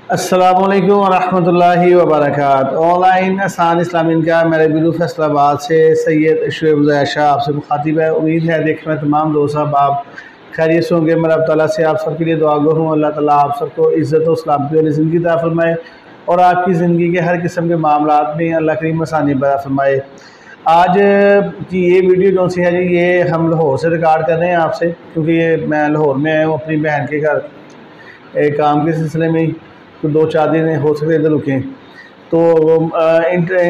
अस्सलामुअलैकुम वरहमतुल्लाहि वबरकातुहू। ऑनलाइन आसान इस्लामी का मेरे बिलू फैसलाबाद से सैयद शुएब शाह आपसे मुखातिब है। उम्मीद है देखने में तमाम दोस्त आप खैरियत से होंगे। मैं रब ताला से आप सबके लिए दुआ गो हूँ, अल्लाह ताला आप सबको इज़्ज़त और सलामती वाली ज़िंदगी अता फरमाए और आपकी ज़िंदगी के हर किस्म के मामलात में अल्लाह करीम आसानी अता फरमाए। आज की ये वीडियो जो सी है जी, ये हम लाहौर से रिकॉर्ड कर रहे हैं आपसे, क्योंकि ये मैं लाहौर में आया हूँ अपनी बहन के घर एक काम के सिलसिले में। तो 2-4 दिन हो सकते इधर रुकें। तो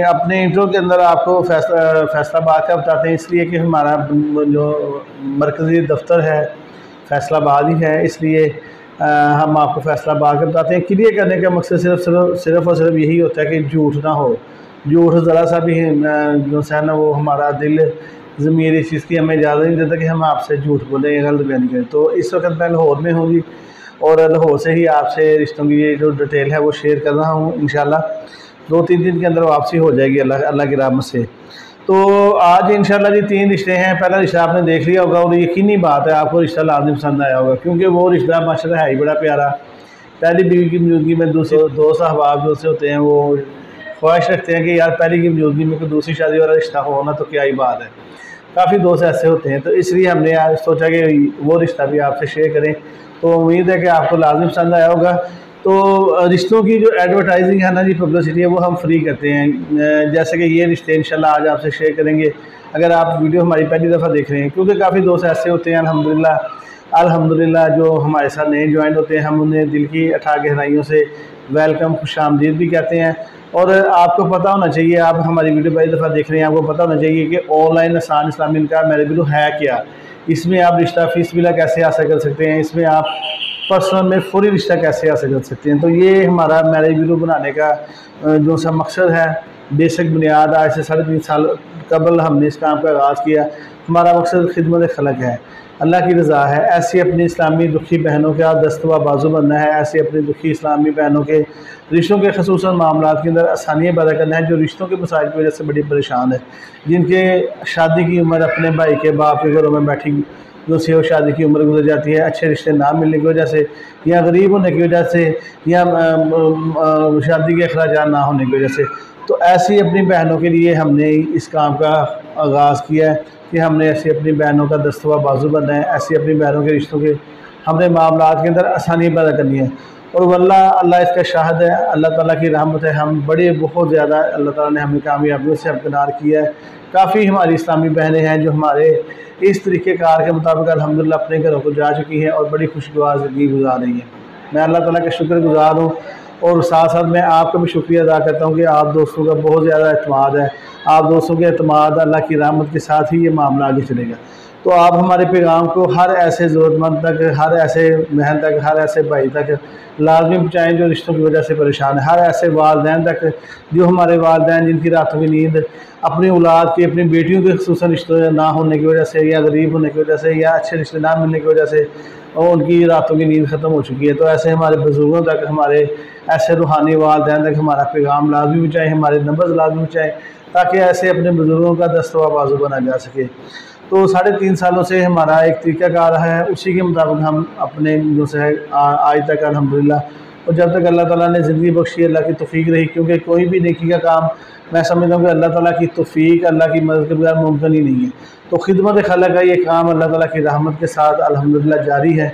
अपने इंट्रो के अंदर आपको फैसलाबाद का बताते हैं, इसलिए कि हमारा जो मरकज़ी दफ्तर है फैसलाबाद ही है, इसलिए हम आपको फैसलाबाद का बताते हैं। क्लियर करने का मकसद सिर्फ़ और सिर्फ यही होता है कि झूठ ना हो। झूठ ज़रा सा भी जो है ना, वो हमारा दिल ज़मीर इस चीज़ की हमें इजाज़त नहीं देता कि हम आपसे झूठ बोलें या गलत बयानी करें। तो इस वक्त मैं लाहौर में हूँ जी, और लाहौर से ही आपसे रिश्तों की ये जो डिटेल है वो शेयर कर रहा हूँ। इंशाल्लाह 2-3 दिन के अंदर वापसी हो जाएगी अल्लाह की रहमत से। तो आज इंशाल्लाह जी 3 रिश्ते हैं। पहला रिश्ता आपने देख लिया होगा और यकीनी बात है आपको रिश्ता लाजमी पसंद आया होगा, क्योंकि वो रिश्ता माशाल्लाह है ही बड़ा प्यारा। पहली बीवी की मौजूदगी में दूसरे दोस्त अहबाब जो से होते हैं वो ख्वाहिश रखते हैं कि यार पहली की मौजूदगी में कोई दूसरी शादी वाला रिश्ता हो ना, तो क्या ही बात है। काफ़ी दोस्त ऐसे होते हैं, तो इसलिए हमने आज सोचा कि वो रिश्ता भी आपसे शेयर करें। तो उम्मीद है कि आपको लाजमी पसंद आया होगा। तो रिश्तों की जो एडवर्टाइजिंग है ना जी, पब्लिसिटी है, वो हम फ्री करते हैं। जैसे कि ये रिश्ते इंशाल्लाह आज आपसे शेयर करेंगे अगर आप वीडियो हमारी पहली दफ़ा देख रहे हैं, क्योंकि काफ़ी दोस्त ऐसे होते हैं अल्हम्दुलिल्लाह जो हमारे साथ नए ज्वाइन होते हैं, हम उन्हें दिल की अथाह गहराइयों से वेलकम खुशामदीद भी कहते हैं। और आपको पता होना चाहिए, आप हमारी वीडियो पहली दफ़ा देख रहे हैं, आपको पता होना चाहिए कि ऑनलाइन आसान इस्लामी का मेरे बिलू है क्या। इसमें आप रिश्ता फीस बिला कैसे हासिल कर सकते हैं, इसमें आप पर्सनल में फौरी रिश्ता कैसे हासिल कर सकते हैं। तो ये हमारा मैरिज वीडियो बनाने का जो सा मकसद है, बेसिक बुनियाद आज से 3.5 साल कबल हमने इस काम का आगाज़ किया। हमारा मकसद खिदमत खलक है, अल्लाह की रज़ा है। ऐसी अपनी इस्लामी दुखी बहनों का दस्तवा बाजू बनना है, ऐसे अपनी दुखी इस्लामी बहनों के रिश्तों के खसूसन मामलात के अंदर आसानियाँ पैदा करना है, जो रिश्तों के मसाइल की वजह से बड़ी परेशान है, जिनके शादी की उम्र अपने भाई के बाप के घरों में बैठी जो सी शादी की उम्र गुजर जाती है, अच्छे रिश्ते ना मिलने की वजह से या गरीब होने की वजह से या शादी के अखराजात ना होने की वजह से। तो ऐसी अपनी बहनों के लिए हमने इस काम का आगाज़ किया है कि हमने ऐसी अपनी बहनों का दस्तवा बाजू बनना है, ऐसी अपनी बहनों के रिश्तों के हमने मामलात के अंदर आसानी पैदा करनी है। और वल्लाह अल्लाह इसका शाहिद है, अल्लाह ताला की रहमत है, हम बहुत ज़्यादा अल्लाह ताला ने हमें कामयाबियों से हमकिनार किया है। काफ़ी हमारी इस्लामी बहनें हैं जो हमारे इस तरीक़ेकार के मुताबिक अल्हम्दुलिल्लाह अपने घरों को जा चुकी हैं और बड़ी खुशगवार ज़िंदगी गुजार रही हैं। मैं अल्लाह ताला का शुक्रगुज़ार हूँ और साथ साथ मैं आपका भी शुक्रिया अदा करता हूँ कि आप दोस्तों का बहुत ज़्यादा एतमाद है। आप दोस्तों के एतमाद अल्लाह की रहमत के साथ ही ये मामला आगे चलेगा। तो आप हमारे पैगाम को हर ऐसे ज़रूरतमंद तक, हर ऐसे बहन तक, हर ऐसे भाई तक लाजमी पहुँचाएँ जो रिश्तों की वजह से परेशान है, हर ऐसे वालदैन तक जो हमारे वालदैन जिनकी रातों की नींद अपनी औलाद की, अपनी बेटियों के खुसूसन रिश्ते ना होने की वजह से या गरीब होने की वजह से या अच्छे रिश्ते ना मिलने की वजह से और उनकी रातों की नींद ख़त्म हो चुकी है। तो ऐसे हमारे बुज़ुर्गों तक, हमारे ऐसे रूहानी वालदैन तक हमारा पैगाम लाजमी पहुँचाएँ, हमारे नंबर लाजमी पहुँचाएँ, ताकि ऐसे अपने बुज़ुर्गों का दस्तवा बाजू बना जा सके। तो 3.5 सालों से हमारा एक तरीक़ाकार है, उसी के मुताबिक हम अपने जो से आज तक अल्हम्दुलिल्लाह, और जब तक अल्लाह ताला ने ज़िंदगी बख्शी, अल्लाह की तौफ़ीक रही, क्योंकि कोई भी नेकी का काम मैं समझता हूँ कि अल्लाह ताला की तौफ़ीक, अल्लाह की मदद के बगैर मुमकिन ही नहीं है। तो खिदमत खलक का ये काम अल्लाह ताला की रहमत के साथ अल्हम्दुलिल्लाह जारी है।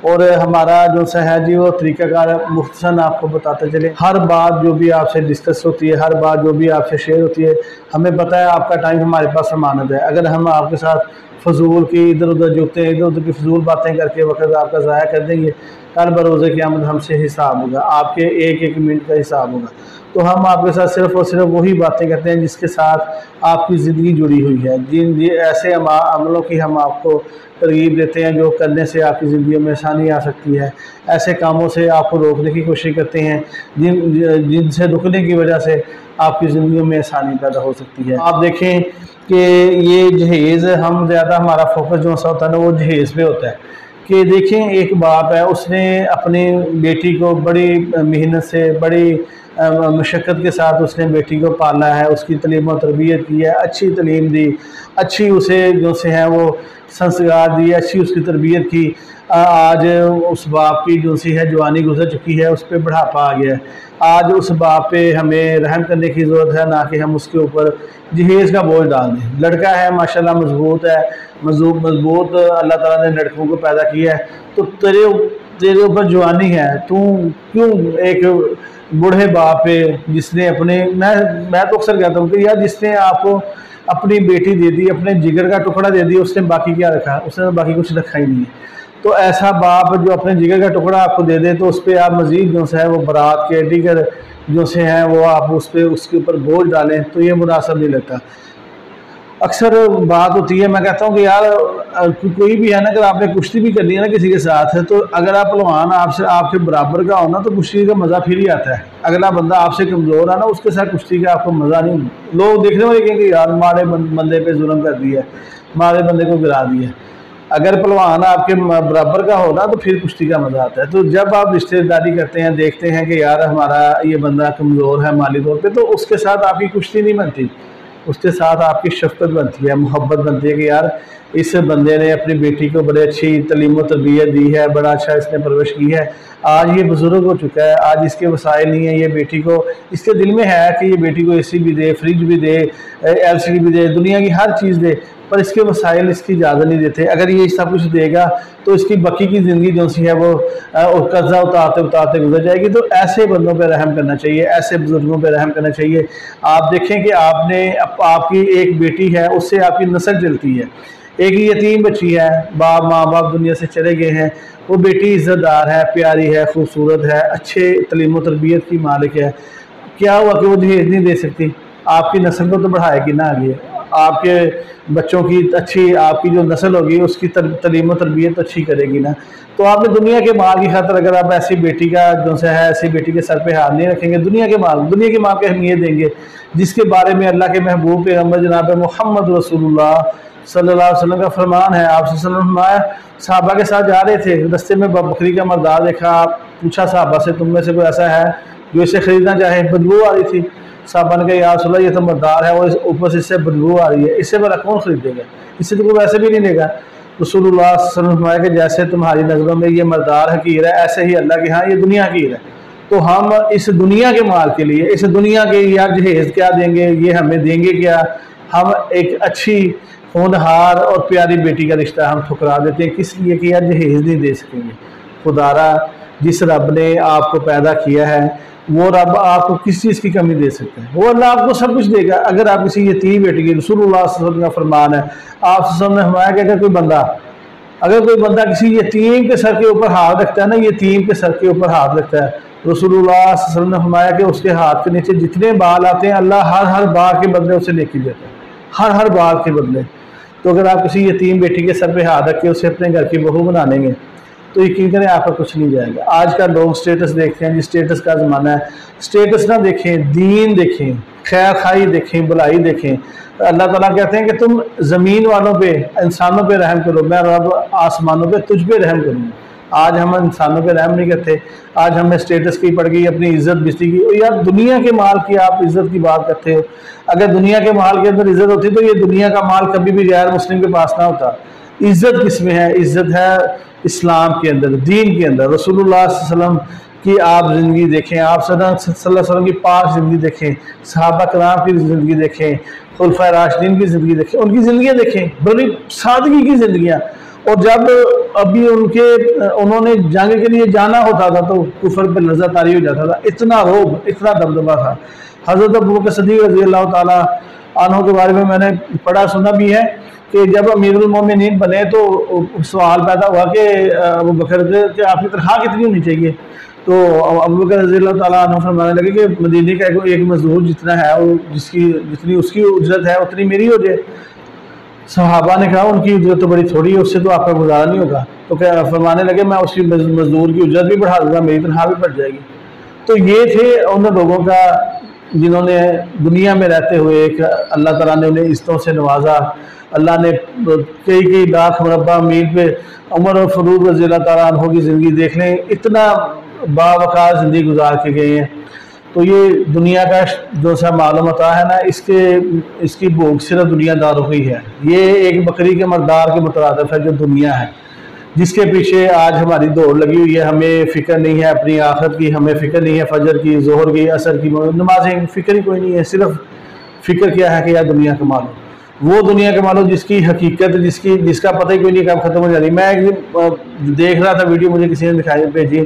और हमारा जो सा है जी वो तरीक़ाकार मुख्तसर आपको बताते चले, हर बात जो भी आपसे डिस्कस होती है, हर बात जो भी आपसे शेयर होती है, हमें पता है आपका टाइम हमारे पास अमानत है। अगर हम आपके साथ फजूल की इधर उधर जुगते हैं, इधर उधर की फजूल बातें करके वक्त आपका ज़ाया कर देंगे, कल बरोज़े क़यामत हमसे हिसाब होगा, आपके एक मिनट का हिसाब होगा। तो हम आपके साथ सिर्फ़ और सिर्फ वही बातें करते हैं जिसके साथ आपकी ज़िंदगी जुड़ी हुई है, जिन ऐसे अमलों की हम आपको तरगीब देते हैं जो करने से आपकी ज़िंदगी में आसानी आ सकती है। ऐसे कामों से आपको रोकने की कोशिश करते हैं जिनसे रुकने की वजह से आपकी ज़िंदगी में आसानी पैदा हो सकती है। आप देखें कि ये जहेज़ हम ज़्यादा हमारा फोकस जो सा होता है ना, वो जहेज़ पे होता है कि देखें एक बाप है, उसने अपनी बेटी को बड़ी मेहनत से, बड़ी مشقت کے ساتھ اس نے بیٹی کو پالا ہے، اس کی تعلیم و تربیت کی ہے، اچھی تعلیم دی، اچھی اسے جو سے ہیں وہ سنسکار دی، اچھی اس کی تربیت کی۔ آج اس باپ کی جو سی ہے جوانی گزر چکی ہے، اس پہ بڑھاپا آ گیا ہے۔ آج اس باپ پہ ہمیں رحم کرنے کی ضرورت ہے، نہ کہ ہم اس کے اوپر جہیز کا بوجھ ڈال دیں۔ لڑکا ہے ماشاءاللہ مضبوط ہے، مضبوط اللہ تعالیٰ نے لڑکوں کو پیدا کیا ہے، تو تیرے اوپر جوانی ہے، تو کیوں ایک بوڑھے باپ پہ جس نے میں تو اکثر کہتا ہوں کہ یار جس نے آپ کو اپنی بیٹی دے دی، اپنے جگر کا ٹکڑا دے دی، اس نے باقی کیا رکھا؟ اس نے باقی کچھ رکھا ہی نہیں ہے۔ تو ایسا باپ جو اپنے جگر کا ٹکڑا آپ کو دے دے تو اس پہ آپ مزید جو ہے وہ برات کے دیگر جو سے ہیں وہ آپ اس کے اوپر بوجھ ڈالیں، تو یہ مناسب نہیں لگتا۔ اکثر بات ہوتی ہے، میں کہتا ہوں کہ یار کوئی بھی ہے نا، اگر آپ نے کشتی بھی کرنی ہے نا کسی کے ساتھ، تو اگر آپ پہلوان آپ کے برابر کا ہونا تو کشتی کا مزہ پھر ہی آتا ہے۔ اگلا بندہ آپ سے کمزور ہے نا، اس کے ساتھ کشتی کا آپ کو مزہ نہیں۔ لوگ دیکھنے والے کہیں کہ یار مارے بندے پہ ظلم کر دیا، مارے بندے کو گرا دیا۔ اگر پہلوان آپ کے برابر کا ہونا تو پھر کشتی کا مزہ آتا ہے۔ تو جب آپ رشتہ داری کرتے ہیں، دیکھتے ہیں کہ یار ہمارا یہ بندہ کمزور ہے مالی طور پہ، تو اس کے ساتھ آپ کی کشتی نہیں بنتی، اس کے ساتھ آپ کی شفقت بنتی ہے، محبت بنتی ہے کہ یار اس بندے نے اپنی بیٹی کو بڑے اچھی تعلیم و تربیت دی ہے، بڑا اچھا اس نے پرورش کی ہے، آج یہ بزرگ ہو چکا ہے، آج اس کے وسائل نہیں ہیں، یہ بیٹی کو اس کے دل میں ہے کہ یہ بیٹی کو اے سی بھی دے، فریج بھی دے، ایل سی ڈی بھی دے، دنیا کی ہر چیز دے، پر اس کے وسائل اس کی اجازت نہیں دیتے۔ اگر یہ سب کچھ دے گا تو اس کی بقی کی زندگی جو سی ہے وہ قرضہ اتارتے گزر جائے گی۔ تو ایسے بندوں پہ رحم کرنا چاہیے، ایسے بزرگوں پہ رحم کرنا چاہیے۔ آپ دیکھیں کہ آپ کی ایک بیٹی ہے، اس سے آپ کی نسل چلتی ہے۔ ایک یتیم بچی ہے، ماں باپ دنیا سے چلے گئے ہیں، وہ بیٹی عزت دار ہے، پیاری ہے، خوبصورت ہے، اچھے تعلیم و تربیت کی مالک ہے، کیا ہوا کہ وہ جہیز نہیں دے سکتی؟ آپ کی نسل کو تو بڑھائے گی نہ آگے، آپ کے بچوں کی اچھی آپ کی جو نسل ہوگی اس کی تعلیم و تربیت اچھی کرے گی نا۔ تو آپ نے دنیا کے مال کی خاطر اگر آپ ایسی بیٹی کا جو ہے ایسی بیٹی کے سر پہ ہاتھ نہیں رکھیں گے، دنیا کے مال کی اہمیت دیں گے، جس کے بارے میں اللہ کے محبوب پیغمبر جناب محمد رسول اللہ صلی اللہ علیہ وسلم کا فرمان ہے۔ آپ صلی اللہ علیہ وسلم صحابہ کے ساتھ جا رہے تھے، رستے میں بکری کا مردار دیکھا، پوچھا صحابہ سے تم میں سے کوئی ایسا ہے جو اسے خریدنا چاہے؟ بدبو آ رہی تھی، صحابہ نے کہا یا رسول اللہ یہ تو مردار ہے، وہ اوپر سے اس سے بدبو آ رہی ہے، اس سے بڑا کون خریدے گا؟ اس سے تو کوئی ویسے بھی نہیں لے گا۔ رسول اللہ صلی اللہ علیہ وسلم کہ جیسے تمہاری نظروں میں یہ مردار حقیر ہے، ایسے ہی اللہ کے ہاں یہ دنیا حقیر ہے۔ تو ہم اس دنیا کے مال کے لیے، اس دنیا کے یار جہیز کیا دیں گے، یہ ہمیں دیں گے کیا؟ ہم ایک اچھی ہونہار اور پیاری بیٹی کا رشتہ ہم ٹھکرا دیتے ہیں، کس لیے کہ یار جہیز نہیں دے سکیں گے۔ خدارا جس رب نے آپ کو پیدا کیا ہے وہ رب آپ کو کس چیز کی کمی دے سکتا ہے؟ وہ اللہ آپ کو سب کچھ دے گا۔ اگر آپ کسی یتیم بیٹی کی، رسول اللہ صلی اللہ علیہ وسلم کا فرمان ہے، آپ صلی اللہ علیہ وسلم نے فرمایا کہ اگر کوئی بندہ کسی یتیم کے سر کے اوپر ہاتھ رکھتا ہے نا، یتیم کے سر کے اوپر ہاتھ رکھتا ہے، رسول اللہ صلی اللہ علیہ وسلم نے فرمایا کہ اس کے ہاتھ کے نیچے جتنے بال آتے ہیں اللہ ہر بال کے بدلے اسے نیکی دیتا ہے، ہر بال کے بدلے۔ تو اگر آپ کسی یتیم بیٹی کے سر پہ ہاتھ رکھ کے اسے اپنے گھر کی بہو بنا لیں گے تو یقین کریں آپ کا کچھ نہیں جائے گا۔ آج کا لوگ سٹیٹس دیکھتے ہیں، جس سٹیٹس کا زمانہ ہے، سٹیٹس نہ دیکھیں، دین دیکھیں، خیر خواہی دیکھیں، بھلائی دیکھیں۔ اللہ تعالیٰ کہتے ہیں کہ تم زمین والوں پہ، انسانوں پہ رحم کرو، میں رب آسمانوں پہ تجھ پہ رحم کروں۔ آج ہم انسانوں پہ رحم نہیں کرتے، آج ہمیں سٹیٹس کی پڑ گئی، اپنی عزت بستی کی۔ اور یار دنیا کے مال کی آپ عزت کی بات کرتے ہو، اگر دنیا کے مال کے اندر عزت ہوتی تو یہ دنیا کا مال کبھی بھی غیر مسلم کے پاس نہ ہوتا۔ عزت کس میں ہے؟ عزت ہے اسلام کے اندر، دین کے اندر۔ رسول اللہ صلی اللہ علیہ وسلم کی آپ زندگی دیکھیں، آپ صلی اللہ علیہ وسلم کی پاک زندگی دیکھیں، صحابہ کرام کی زندگی دیکھیں، خلفائے راشدین کی زندگی دیکھیں، ان کی زندگیاں دیکھیں، بڑی سادگی کی زندگیاں۔ اور جب ابھی انہوں نے جنگ کے لیے جانا ہوتا تھا تو کفر پہ نظر طاری ہو جاتا تھا، اتنا روب، اتنا دبدبہ تھا۔ حضرت ابوبکر صدیق رضی اللہ تعالیٰ عنہ کے بارے میں نے پڑھا سنا بھی ہے کہ جب امیر المومنین بنے تو سوال پیدا ہوا کہ ابوبکر کہ آپ کی تنخواہ کتنی ہونی چاہیے؟ تو ابوبکر رضی اللہ تعالیٰ عنہ فرمانے لگے کہ مدینے کا ایک مزدور جتنا ہے وہ جتنی اس کی اجرت ہے اتنی میری ہو جائے۔ صحابہ نے کہا ان کی اجرت تو بڑی تھوڑی ہے، اس سے تو آپ کا گزارا نہیں ہوگا۔ تو فرمانے لگے میں اس کی مزدور کی اجرت بھی بڑھا دوں گا، میری تنخواہ بھی بڑھ جائے گی۔ تو یہ تھے ان لوگوں کا جنہوں نے دنیا میں رہتے ہوئے ایک اللہ تعالیٰ نے انہیں عزتوں سے نوازا۔ اللہ نے کئی لاکھ مربع میل پہ عمر اور فاروق رضی اللہ تعالیٰ عنہ کی زندگی دیکھ لیں، اتنا باوقار زندگی گزار کے گئے ہیں۔ تو یہ دنیا کا جو سا معلوم ہوتا ہے نا، اس کی بھوک صرف دنیا داروں کی ہے. یہ ایک بکری کے مردار کے مترادف ہے جو دنیا ہے، جس کے پیچھے آج ہماری دوڑ لگی ہوئی ہے. ہمیں فکر نہیں ہے اپنی آخرت کی، ہمیں فکر نہیں ہے فجر کی، ظہر کی، عصر کی، نمازیں، فکر ہی کوئی نہیں ہے. صرف فکر کیا ہے کہ یار دنیا کما لو. وہ دنیا کما لو جس کی حقیقت جس کا پتہ ہی کوئی نہیں کب ختم ہو جاتی. میں ایک دن دیکھ رہا تھا ویڈیو، مجھے کسی نے دکھائی بھیجی،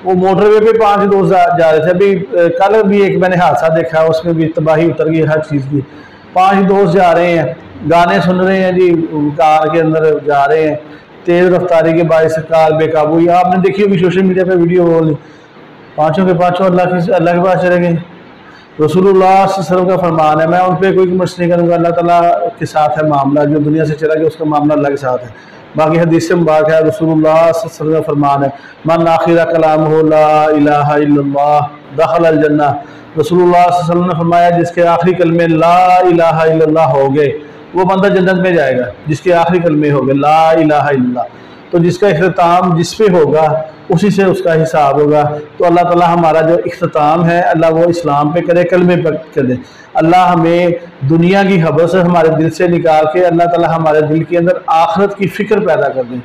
وہ موٹر وے پہ 5 دوست جا رہے تھے. ابھی کل بھی ایک میں نے حادثہ دیکھا، اس میں بھی تباہی اتر گئی ہر چیز کی. 5 دوست جا رہے ہیں، گانے سن رہے ہیں جی، کار کے اندر جا رہے ہیں، تیز رفتاری کے باعث کار بے قابو. آپ نے دیکھی ہوگی سوشل میڈیا پہ ویڈیو، پانچوں کے پانچوں اللہ کے پاس چلے گئے. رسول اللہ صلی اللہ علیہ وسلم کا فرمان ہے، میں ان پہ کوئی کمرس نہیں کروں گا. اللہ تعالیٰ کے ساتھ ہے معاملہ، جو دنیا سے چلا گیا اس کا معاملہ اللہ کے ساتھ ہے. باقی حدیث سے مبارک ہے، رسول اللہ صلی اللہ علیہ وسلم کا فرمان ہے، من آخر کلامہ لا الہ الا اللہ دخل الجنہ. رسول اللہ صلی اللہ علیہ وسلم نے فرمایا جس کے آخری کلمے لا الہ الا اللہ ہو گئے وہ بندہ جنت میں جائے گا، جس کے آخری کلمے ہو گئے لا الہ الا اللہ. تو جس کا اختتام جس پہ ہوگا اسی سے اس کا حساب ہوگا. تو اللہ تعالیٰ ہمارا جو اختتام ہے اللہ وہ اسلام پہ کرے، کلمے پہ کرے. اللہ ہمیں دنیا کی حبس ہمارے دل سے نکال کے اللہ تعالیٰ ہمارے دل کے اندر آخرت کی فکر پیدا کر دیں.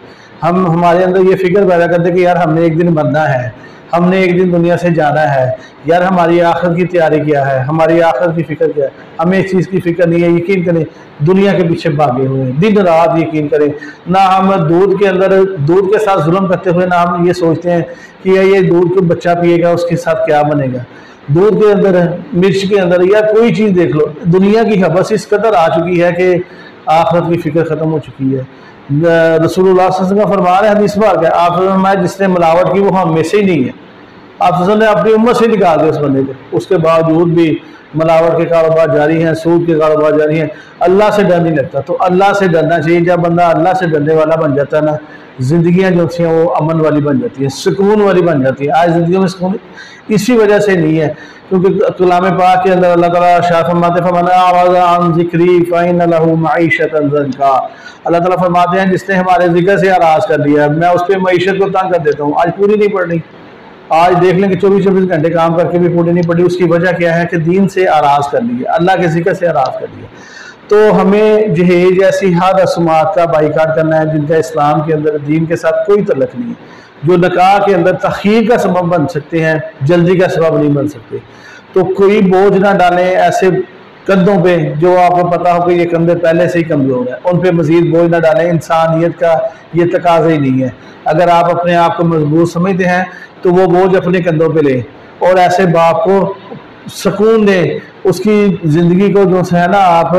ہمارے اندر یہ فکر پیدا کر دیں کہ یار ہم نے ایک دن مرنا ہے، ہم نے ایک دن دنیا سے جانا ہے. یار ہماری آخرت کی تیاری کیا ہے، ہماری آخرت کی فکر کیا ہے. ہمیں اس چیز کی فکر نہیں ہے. یقین کریں دنیا کے پیچھے بھاگے ہوئے ہیں دن رات. یقین کریں نہ ہم دودھ کے ساتھ ظلم کرتے ہوئے نہ ہم یہ سوچتے ہیں کہ یہ دودھ کو بچہ پیے گا اس کے ساتھ کیا بنے گا. دودھ کے اندر، مرچ کے اندر، یا کوئی چیز دیکھ لو، دنیا کی حبس اس قدر آ چکی ہے کہ آخرت کی فکر ختم ہو چکی ہے. رسول اللہ صلی اللہ علیہ وسلم کا فرمان ہے، حدیث پاک ہے، آپ فرمایا جس نے ملاوٹ کی وہ ہم میں سے ہی نہیں ہے. آپ صلی اللہ علیہ وسلم نے اپنی امت سے نکال دیا اس بندے کو. اس کے باوجود بھی ملاوٹ کے کاروبار جاری ہیں، سود کے کاروبار جاری ہیں. اللہ سے ڈر نہیں لگتا. تو اللہ سے ڈرنا چاہیے. جب بندہ اللہ سے ڈرنے والا بن جاتا ہے نا، زندگیاں جو ہیں وہ امن والی بن جاتی ہیں، سکون والی بن جاتی ہیں. آج زندگیوں میں سکون اسی وجہ سے نہیں ہے کیونکہ کلام پاک کے اندر اللہ تعالیٰ شاہ فرماتے عن ذکری فإن لہ معیشۃ ضنکا. اللہ تعالیٰ فرماتے ہیں جس نے ہمارے ذکر سے اراض کر لیا میں اس پہ معیشت کو تنگ کر دیتا ہوں. آج پوری نہیں پڑھنی. آج دیکھ لیں کہ 24 گھنٹے کام کر کے بھی پوری نہیں پڑی. اس کی وجہ کیا ہے کہ دین سے اراض کر لیا، اللہ کے ذکر سے اراض کر لیا. تو ہمیں جہیز ایسی ہر رسومات کا بائیکاٹ کرنا ہے جن کا اسلام کے اندر دین کے ساتھ کوئی تعلق نہیں ہے، جو نکاح کے اندر تخیر کا سبب بن سکتے ہیں، جلدی کا سبب نہیں بن سکتے. تو کوئی بوجھ نہ ڈالیں ایسے کندھوں پہ جو آپ کو پتا ہو کہ یہ کندھے پہلے سے ہی کمزور ہیں، ان پہ مزید بوجھ نہ ڈالیں. انسانیت کا یہ تقاضا ہی نہیں ہے. اگر آپ اپنے آپ کو مضبوط سمجھتے ہیں تو وہ بوجھ اپنے کندھوں پہ لیں اور ایسے باپ کو سکون دیں. اس کی زندگی کو جو ہے نا آپ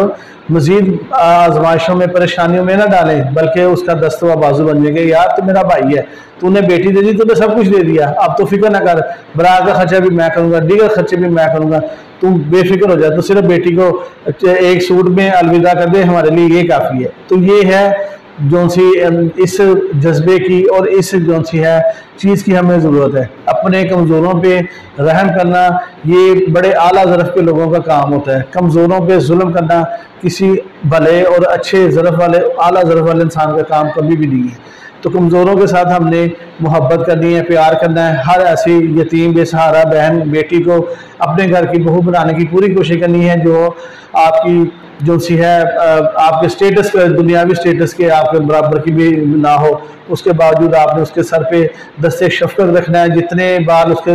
مزید آزمائشوں میں، پریشانیوں میں نہ ڈالیں، بلکہ اس کا دست و بازو بن جائے گا. یار تو میرا بھائی ہے، تو نے بیٹی دے دی، تو نے سب کچھ دے دیا، اب تو فکر نہ کر، برات کا خرچہ بھی میں کروں گا، دیگر خرچے بھی میں کروں گا، تو بے فکر ہو جائے. تو صرف بیٹی کو ایک سوٹ میں الوداع کر دے، ہمارے لیے یہ کافی ہے. تو یہ ہے جو سی اس جذبے کی اور اس جو سی ہے چیز کی ہمیں ضرورت ہے. اپنے کمزوروں پہ رحم کرنا یہ بڑے اعلیٰ ظرف کے لوگوں کا کام ہوتا ہے. کمزوروں پہ ظلم کرنا کسی بھلے اور اچھے ظرف والے، اعلیٰ ظرف والے انسان کا کام کبھی بھی نہیں ہے. تو کمزوروں کے ساتھ ہم نے محبت کرنی ہے، پیار کرنا ہے. ہر ایسی یتیم بے سہارا بہن بیٹی کو اپنے گھر کی بہو بنانے کی پوری کوشش کرنی ہے، جو آپ کی جو سی ہے آپ کے سٹیٹس کے، دنیاوی سٹیٹس کے آپ کے برابر کی بھی نہ ہو. اس کے باوجود آپ نے اس کے سر پہ دست شفقت رکھنا ہے. جتنے بار اس کے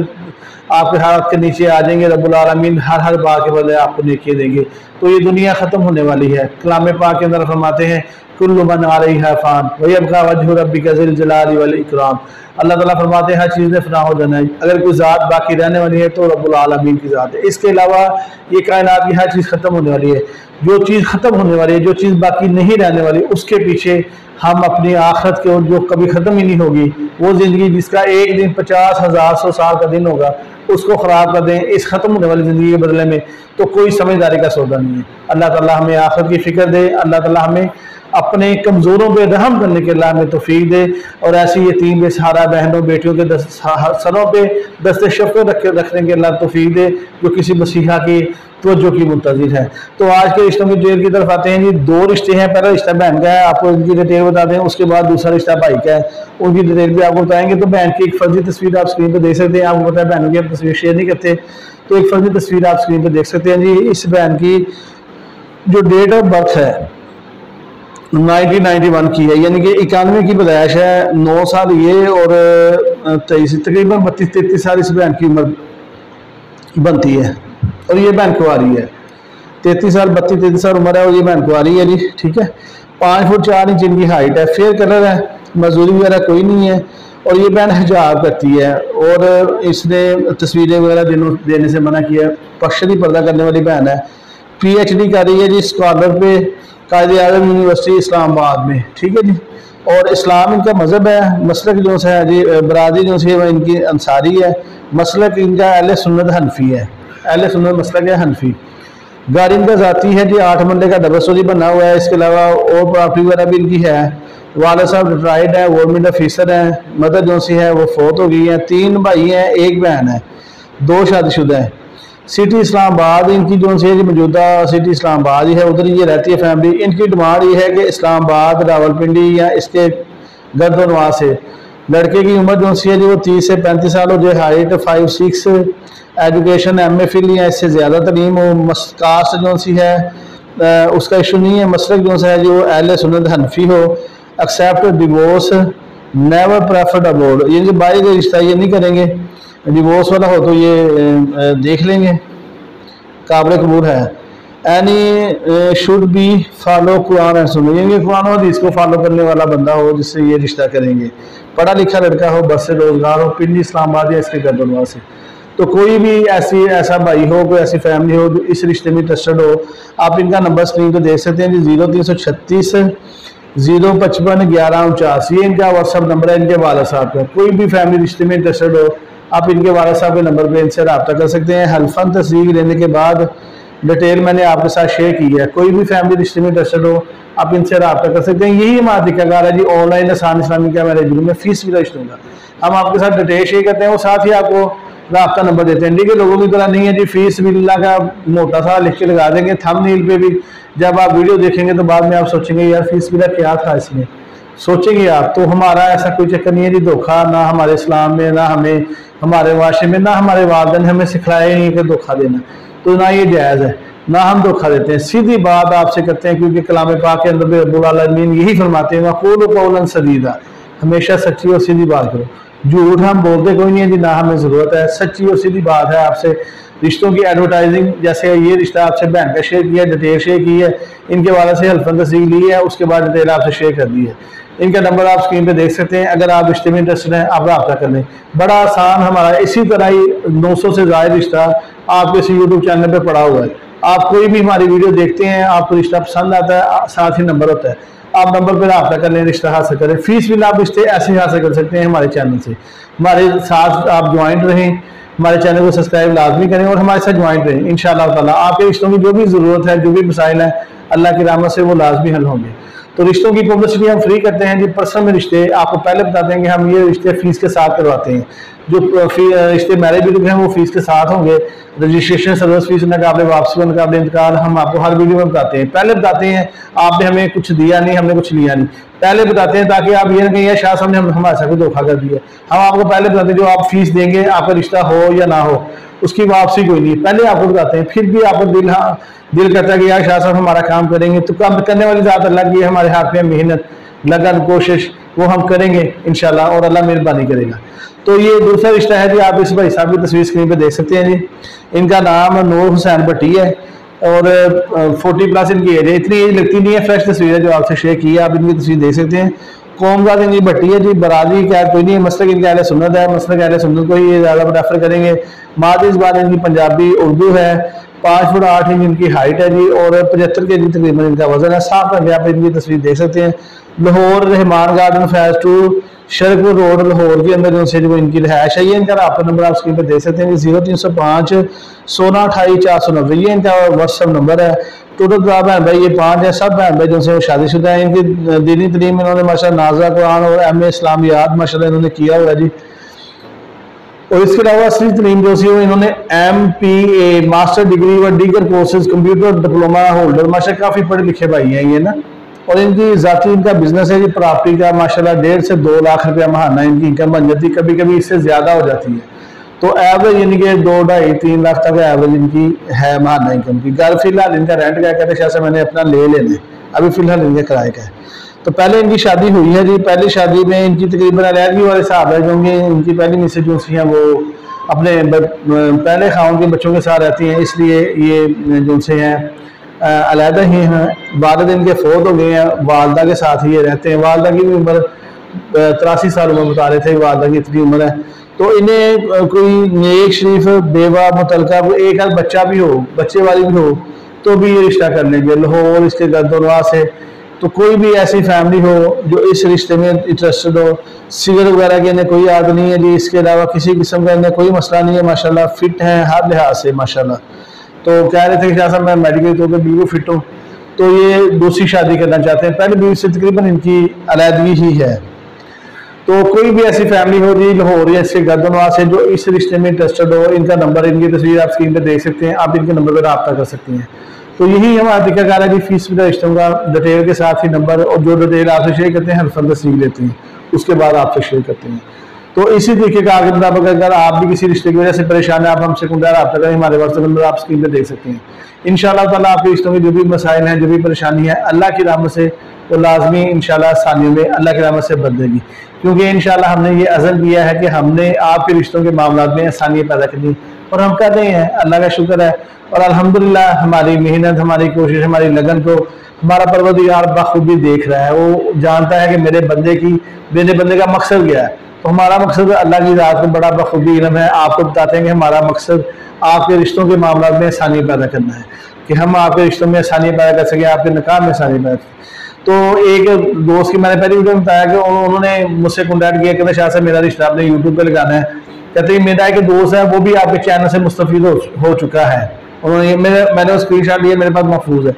آپ کے ہاتھ کے نیچے آ جائیں گے رب العالمین ہر بار کے بدلے آپ کو نیکی دیں گے. تو یہ دنیا ختم ہونے والی ہے. کلام پاک کے اندر فرماتے ہیں کل من علیہا فان ویبقی وجہ ربک ذی الجلال والاکرام. اللہ تعالیٰ فرماتے ہیں ہر چیز نے فنا ہو جانا ہے، اگر کوئی ذات باقی رہنے والی ہے تو رب العالمین کی ذات ہے. اس کے علاوہ یہ کائنات کی ہر چیز ختم ہونے والی ہے. جو چیز ختم ہونے والی ہے، جو چیز باقی نہیں رہنے والی، اس کے پیچھے ہم اپنی آخرت کے جو کبھی ختم ہی نہیں ہوگی وہ زندگی جس کا ایک دن 50,000 100 سال کا دن ہوگا اس کو خراب کر دیں اس ختم ہونے والی زندگی کے بدلے میں، تو کوئی سمجھداری کا سودا نہیں ہے. اللہ تعالیٰ ہمیں آخرت کی فکر دے. اللہ تعالیٰ ہمیں अपने कमज़ोरों पे रहम करने के अल्लाह हमें तौफीक दे, और ऐसी यतीम बेसहारा बहनों बेटियों के सरों पे दस्ते शफ़क़त रखने के अल्लाह तौफीक दे, जो किसी मसीहा की तवज्जो की मुंतज़िर है। तो आज के रिश्तों की डिटेल की तरफ आते हैं जी। 2 रिश्ते हैं, पहला रिश्ता बहन का है, आपको इनकी डिटेल बता दें, उसके बाद दूसरा रिश्ता भाई का है, उनकी डिटेल भी आपको बताएंगे। तो बहन की एक फर्जी तस्वीर आप स्क्रीन पर देख सकते हैं। आपको पता है बहनों की आप तस्वीर शेयर नहीं करते, तो एक फर्जी तस्वीर आप स्क्रीन पर देख सकते हैं जी। इस बहन की जो डेट ऑफ बर्थ है 1991 की है, यानी कि 91 की पैदाइश है, 9 साल ये और 23 तकरीबन 32-33 साल इस बहन की उम्र बनती है, और ये बहन कुंवारी है। 33 साल 32-33 साल उम्र है और ये बहन कुंवारी है जी, ठीक है। 5 फुट 4 इंच इनकी हाइट है, फेयर कलर है, मजदूरी वगैरह कोई नहीं है, और ये बहन हिजाब करती है, और इसने तस्वीरें वगैरह देने से मना किया। पश्चिमी पर्दा करने वाली बहन है, PhD कर रही है जी स्कॉलर पे कायद-ए-आज़म यूनिवर्सिटी इस्लामाबाद में, ठीक है जी। और इस्लाम इनका मज़हब है, मसलक जो है जी बरादरी जो है वह इनकी अंसारी है, मसलक इनका अहले सुन्नत हनफी है, अहले सुन्नत मसलक है हनफी। गाड़ी इनका ज़ाती है जी, 8 मंडे का डबल स्टोरी बना हुआ है। इसके अलावा और प्रॉपर्टी वगैरह भी इनकी है। वाला साहब रिटायर्ड है, गवर्नमेंट ऑफिसर हैं। मदर जो सी है वो फोत हो गई है। 3 भाई हैं, 1 बहन है, 2 शादीशुदा हैं। सिटी इस्लामाबाद इनकी जो सी है मौजूदा सिटी इस्लामाबाद ही है, उधर ये रहती है फैमिली। इनकी डिमांड ये है कि इस्लामाबाद, रावलपिंडी या इसके गर्दनवा से लड़के की उम्र जो सी है जी वो 30 से 35 साल हो जाए, हाइट 5'6", एजुकेशन MA या इससे ज़्यादा तलीम हो। कास्ट जो सी है उसका इशू नहीं है। मसलक जो है जो अहले सुन्नत हनफी हो। एक्सेप्ट डिवोर्स, नेवर प्रेफर्ड अबॉर्ड, ये जो बाई का रिश्ता ये नहीं करेंगे। डिवोर्स वाला हो तो ये देख लेंगे, काबिल कबूल है। Any should be follow Quran and सुन्नत, यानी कुरान और हदीस को फॉलो करने वाला बंदा हो जिससे ये रिश्ता करेंगे। पढ़ा लिखा लड़का हो, बस से रोजगार हो, पिंडी इस्लामाबाद या इसके गर्दनवा से। तो कोई भी ऐसा भाई हो, कोई ऐसी फैमिली हो जो इस रिश्ते में इंटरेस्टेड हो, आप इनका नंबर स्क्रीन पर देख सकते हैं जी। 0336 055 1149, ये इनका व्हाट्सअप नंबर है इनके वाला साहब का। कोई भी फैमिली रिश्ते में इंटरेस्टेड हो, आप इनके वाला साहब के नंबर पे इनसे रब्ता कर सकते हैं। हल्फन तस्दीक लेने के बाद डिटेल मैंने आपके साथ शेयर की है। कोई भी फैमिली रिश्ते में इंटरेस्टेड हो, आप इनसे रब्ता कर सकते हैं। यही हमारा दिक्कतगार है जी, ऑनलाइन आसान इस्लामी का मेरे में फीस भी रजिस्टर होगा। हम आपके साथ डिटेल शेयर करते हैं, वो साथ ही आपको रब्ता नंबर देते हैं। इंडिया के लोगों की तरह नहीं है जी, फीस बिल्ला का मोटा सा लिख के लगा देंगे थंबनेल पे भी। जब आप वीडियो देखेंगे तो बाद में आप सोचेंगे यार फीस बिल्ला क्या था इसमें, सोचेंगे आप। तो हमारा ऐसा कोई चक्कर नहीं है जी, धोखा ना हमारे इस्लाम में, ना हमें हमारे वाशे में, ना हमारे वालिदैन हमें सिखलाया नहीं कि धोखा देना, तो ना ये जायज़ है, ना हम धोखा देते हैं। सीधी बात आपसे करते हैं, क्योंकि कलाम पाक के अंदर रब्बुल आलमीन यही फरमाते हैं वक़ूलू क़ौलन सदीदा, हमेशा सच्ची और सीधी बात करो। झूठ हम बोलते कोई नहीं है जी, ना हमें ज़रूरत है। सच्ची और सीधी बात है। आपसे रिश्तों की एडवर्टाइजिंग, जैसे ये रिश्ता आपसे बहन का शेयर किया, डिटेल शेयर की है, इनके वाले से हल्फन तस्दीक ली है, उसके बाद डिटेल आपसे शेयर कर दी है। इनका नंबर आप स्क्रीन पे देख सकते हैं। अगर आप रिश्ते में इंटरेस्टेड हैं, आप रब्ता कर लें। बड़ा आसान, हमारा इसी तरह ही 900 से ज़्यादा रिश्ता आपके इसी यूट्यूब चैनल पे पड़ा हुआ है। आप कोई भी हमारी वीडियो देखते हैं, आपको रिश्ता पसंद आता है, साथ ही नंबर होता है, आप नंबर पर रब्ता कर लें, रिश्ता हासिल करें। फीस भी आप रिश्ते ऐसे ही हासिल कर सकते हैं हमारे चैनल से। हमारे साथ आप ज्वाइंट रहें, हमारे चैनल को सब्सक्राइब लाजमी करें और हमारे साथ ज्वाइंट रहें। इंशाअल्लाह ताला आपके रिश्तों की जो भी ज़रूरत है, जो भी मसाइल हैं, अल्लाह की रहमत से वो लाजमी हल होंगे। तो रिश्तों की पब्लिसिटी हम फ्री करते हैं जी। पर्सनल में रिश्ते आपको पहले बताते हैं कि हम ये रिश्ते फीस के साथ करवाते हैं। जो रिश्ते मैरिज ब्यूरो हैं वो फीस के साथ होंगे। रजिस्ट्रेशन, सर्विस फीस, नकाबले वापसी व नकाबले इंतकाल हम आपको हर वीडियो में बताते हैं। पहले बताते हैं, आपने हमें कुछ दिया नहीं, हमने कुछ लिया नहीं, पहले बताते हैं ताकि आप ये ना कहिए शायद हमने हमारे साथ धोखा कर दिया। हम आपको पहले बताते हैं जो आप फीस देंगे, आपका रिश्ता हो या ना हो, उसकी वापसी कोई नहीं, पहले आपको बताते हैं। फिर भी आपको दिल करता है कि यार शाह साहब हमारा काम करेंगे, तो काम करने वाली ज़्यादा अल्लाह की हमारे हाथ में मेहनत, लगन, कोशिश वो हम करेंगे इंशाल्लाह, और अल्लाह मेहरबानी करेगा। तो ये दूसरा रिश्ता है जी, आप इस भाई साहब की तस्वीर स्क्रीन पे देख सकते हैं जी। इनका नाम नूर हुसैन भट्टी है और 40+ इनकी एज है। इतनी एज लगती नहीं है, फ्रेश तस्वीर है जो आपसे शेयर की है, आप इनकी तस्वीर देख सकते हैं। कौमजात इनकी भट्टी है जी, बरादरी क्या कोई नहीं है, मसलक इनका अहले सुन्नत है, मसलक अहले सुन्नत को ही ये ज़्यादा प्रेफर करेंगे। मादी ज़बान इनकी पंजाबी उर्दू है। 5 फुट 8 इंच इनकी हाइट है जी और 75 kg तकरीबन इनका वजन है। साफ करके आप इनकी तस्वीर देख सकते हैं। Lahore Rahman garden phase 2 Sharakpur road Lahore के अंदर जो से जो इनकी रहायश है। ये इनका आपका नंबर आप स्क्रीन पर देख सकते हैं 0305 16 28 490, ये इनका व्हाट्सअप नंबर है। टोटल बहन भाई ये 5 है, सब बहन भाई जिनसे वो शादीशुदा हैं। इनकी दीनी तलीम इन्होंने माशाल्लाह नाज़ा कुरान और एम.ए. इस्लामियात माशाल्लाह इन्होंने किया हुआ है जी। और इसके अलावा असली तलीम जो सी वो इन्होंने MPA मास्टर डिग्री व दीगर कोर्सेज कंप्यूटर डिप्लोमा होल्डर माशाल्लाह काफ़ी पढ़े लिखे भाई हैं ये ना। और इनकी ज़ाती इनका बिजनेस है जी प्रॉपर्टी का माशाल्लाह 1.5 से 2 लाख रुपया महाना इनकी इनकम बन जाती है, कभी कभी इससे ज़्यादा हो जाती है। तो एवरेज यानी कि 2, 2.5, 3 लाख तक एवरेज इनकी है महाना इनकम की। घर फिलहाल इनका रेंट क्या कहते हैं, मैंने अपना ले लेना, अभी फिलहाल इनके किराए का है। तो पहले इनकी शादी हुई है जी, पहली शादी में इनकी तकरीबन अलहदगी वाले हिसाब है, क्योंकि इनकी पहली मिसेज जो सी हैं वो अपने पहले खाओं के बच्चों के साथ रहती हैं, इसलिए ये जो से हैं अलहदा ही हैं। वालिद इनके फौत हो गए हैं, वालदा के साथ ही ये रहते हैं। वालदा की भी उम्र 83 साल उम्र बता रहे थे, वालदा की इतनी उम्र है। तो इन्हें कोई नेक शरीफ बेवा मुतलका एक आध बच्चा भी हो, बच्चे वाली भी हो, तो भी ये रिश्ता कर लेंगे लाहौर इसके गर्दनवा से। तो कोई भी ऐसी फैमिली हो जो इस रिश्ते में इंटरेस्टेड हो, सिगरेट वगैरह की इन्हें कोई आदत नहीं है जी, इसके अलावा किसी किस्म का इन्हें कोई मसला नहीं है, माशाल्लाह फिट हैं हर लिहाज से माशाल्लाह। तो कह रहे थे कि जैसा मैं मेडिकल तौर पर बिल्कुल फिट हूँ, तो ये दूसरी शादी करना चाहते हैं। पहली बीवी से तकरीबन इनकी अलहदगी ही है। तो कोई भी ऐसी फैमिली हो जी लाहौर या इसके गर्दनवा से जो इस रिश्ते में इंटरेस्टेड हो, इनका नंबर, इनकी तस्वीर आप स्क्रीन पर देख सकते हैं, आप इनके नंबर पर रब्ता कर सकते हैं। तो यही हमारा तरीकाकार है जी, फीस विदा रिश्तों का डिटेल के साथ ही नंबर, और जो डिटेल आपसे शेयर करते हैं हल्फन सीख लेते हैं, उसके बाद आपसे शेयर करते हैं। तो इसी तरीके का आगे मुताबिक अगर आप भी किसी रिश्ते की वजह से परेशान है, आप हमसे रब्ता करें, हमारे व्हाट्सएप नंबर आप स्क्रीन पर देख सकते हैं। इंशाअल्लाह ताला आपके रिश्तों की जो भी मसाइल हैं, जो भी परेशानी है, अल्लाह की रहमत से वो लाजमी इंशाअल्लाह आसानियों में अल्लाह की रहमत से बदलेगी, क्योंकि इंशाअल्लाह हमने ये अज़म किया है कि हमने आपके रिश्तों के मामलों में आसानियाँ पैदा करनी, और हम कर रहे हैं, अल्लाह का शुक्र है। और अल्हम्दुलिल्लाह हमारी मेहनत, हमारी कोशिश, हमारी लगन को हमारा परवरदिगार बखूबी देख रहा है। वो जानता है कि मेरे बंदे का मकसद क्या है। तो हमारा मकसद अल्लाह की रात को बड़ा बखूबी इल्म है। आपको बताते हैं कि हमारा मकसद आपके रिश्तों के मामलों में आसानी पैदा करना है, कि हम आपके रिश्तों में आसानी पैदा कर सकें, आपके निकाह में आसानी पैदा करें। तो एक दोस्त की मैंने पहली वीडियो में बताया कि उन्होंने मुझसे कॉन्टैक्ट किया, कहते शाह से मेरा रिश्ता आपने यूट्यूब पर लगाना है। कहते हैं मेरा एक दोस्त है वो भी आपके चैनल से मुस्तफीद हो चुका है, उन्होंने मैंने स्क्रीनशॉट लिए, मेरे पास महफूज है।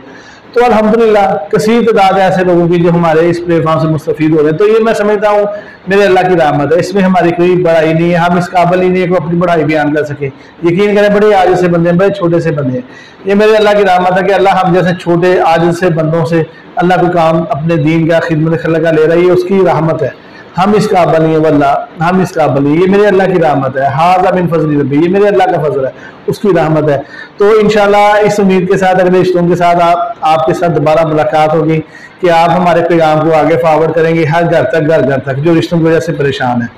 तो अल्हम्दुलिल्लाह कसीर तादाद ऐसे लोगों की जो हमारे इस प्लेटफॉर्म से मुस्तफीद हो रहे हैं। तो ये मैं समझता हूँ मेरे अल्लाह की रहमत है, इसमें हमारी कोई बड़ाई नहीं है, हम इस काबिल ही नहीं है कि अपनी बड़ाई बयान कर सके। यकीन करें बड़े आजिज़ से बंदे हैं, बड़े छोटे से बंदे हैं, ये मेरे अल्लाह की रहमत है कि अल्लाह हम जैसे छोटे आजिज़ से बंदों से अल्लाह को काम अपने दीन का खिदमत खल्क का ले रहा है, ये उसकी रहमत है। हम इस काबिल नहीं है, वल्लाह हम इस काबिल नहीं, ये मेरे अल्लाह की रहमत है। हाज़ा मिन फज़ली रब्बी, ये मेरे अल्लाह का फजल है, उसकी रहमत है। तो इंशाल्लाह इस उम्मीद के साथ अगले रिश्तों के साथ आपके साथ दोबारा मुलाकात होगी कि आप हमारे पैगाम को आगे फॉरवर्ड करेंगे हर घर तक जो रिश्तों की वजह से परेशान है।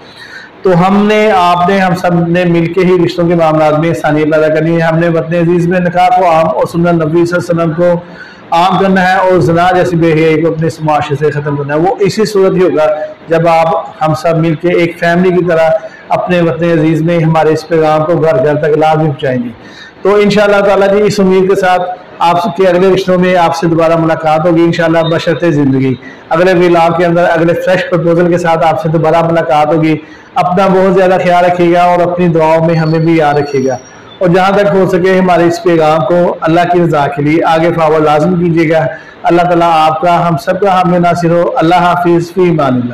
तो हम सब ने मिलकर ही रिश्तों के मामला में आसानी पैदा करनी है। हमने वतन अजीज में निकाह को आम और सुन्नत नबी सल्लल्लाहु अलैहि वसल्लम को आम करना है, और ज़ना जैसी बेहयाई को अपने मुआशरे से ख़त्म करना है। वो इसी सूरत ही होगा जब हम सब मिलकर एक फैमिली की तरह अपने वतन अजीज़ में हमारे इस पैगाम को घर तक लाजमी पहुँचाएंगे। तो इंशाअल्लाह ताला जी इस उम्मीद के साथ आपके अगले रिश्तों में आपसे दोबारा मुलाकात होगी इंशाअल्लाह बशर्ते ज़िंदगी। अगले व्लॉग के अंदर अगले फ्रेश प्रपोजल के साथ आपसे दोबारा मुलाकात होगी। अपना बहुत ज़्यादा ख्याल रखिएगा और अपनी दुआओं में हमें भी याद रखिएगा, और जहाँ तक हो सके हमारे इस पैगाम को अल्लाह की रज़ा के लिए आगे फॉरवर्ड लाज़िम कीजिएगा। अल्लाह ताला आपका हम सब का हामी नासिर हो। अल्लाह हाफिज़, फ़ी अमानिल्लाह।